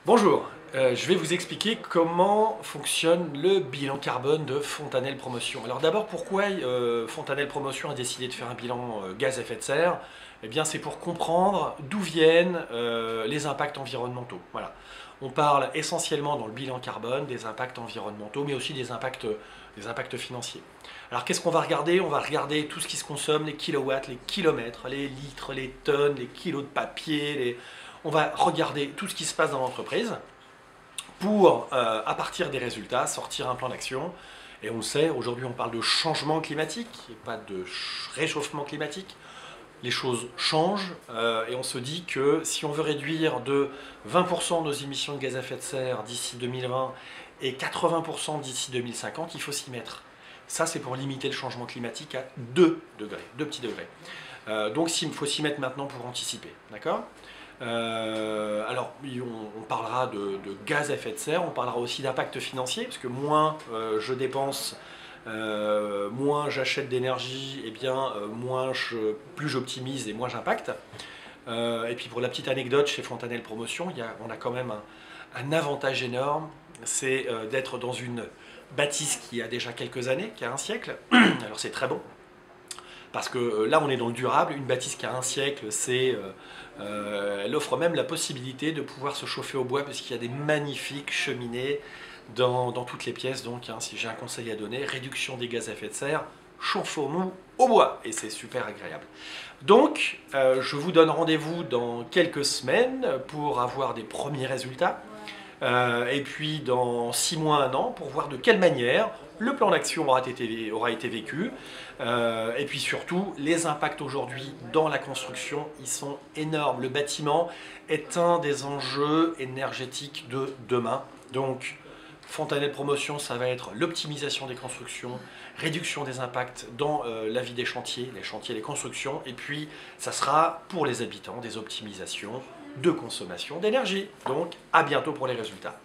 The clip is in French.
Bonjour, je vais vous expliquer comment fonctionne le bilan carbone de Fontanelle Promotion. Alors d'abord, pourquoi Fontanelle Promotion a décidé de faire un bilan gaz à effet de serre? Eh bien, c'est pour comprendre d'où viennent les impacts environnementaux. Voilà. On parle essentiellement dans le bilan carbone des impacts environnementaux, mais aussi des impacts financiers. Alors qu'est-ce qu'on va regarder? On va regarder tout ce qui se consomme, les kilowatts, les kilomètres, les litres, les tonnes, les kilos de papier, on va regarder tout ce qui se passe dans l'entreprise pour, à partir des résultats, sortir un plan d'action. Et on le sait, aujourd'hui on parle de changement climatique, et pas de réchauffement climatique. Les choses changent et on se dit que si on veut réduire de 20% nos émissions de gaz à effet de serre d'ici 2020 et 80% d'ici 2050, il faut s'y mettre. Ça, c'est pour limiter le changement climatique à 2 degrés, 2 petits degrés. Donc il faut s'y mettre maintenant pour anticiper, d'accord? Alors, on parlera de gaz à effet de serre, on parlera aussi d'impact financier, parce que moins je dépense, moins j'achète d'énergie, et bien plus j'optimise et moins j'impacte. Et puis pour la petite anecdote, chez Fontanelle Promotion, on a quand même un avantage énorme, c'est d'être dans une bâtisse qui a déjà quelques années, qui a un siècle. Alors c'est très bon, parce que là on est dans le durable. Une bâtisse qui a un siècle, elle offre même la possibilité de pouvoir se chauffer au bois, parce qu'il y a des magnifiques cheminées dans toutes les pièces. Donc si j'ai un conseil à donner, réduction des gaz à effet de serre, chauffons-nous au bois, et c'est super agréable. Donc je vous donne rendez-vous dans quelques semaines pour avoir des premiers résultats. Et puis dans 6 mois, 1 an, pour voir de quelle manière le plan d'action aura été vécu. Et puis surtout, les impacts aujourd'hui dans la construction, ils sont énormes. Le bâtiment est un des enjeux énergétiques de demain. Donc, Fontanelle Promotion, ça va être l'optimisation des constructions, réduction des impacts dans la vie des chantiers, les constructions. Et puis, ça sera pour les habitants des optimisations de consommation d'énergie. Donc, à bientôt pour les résultats.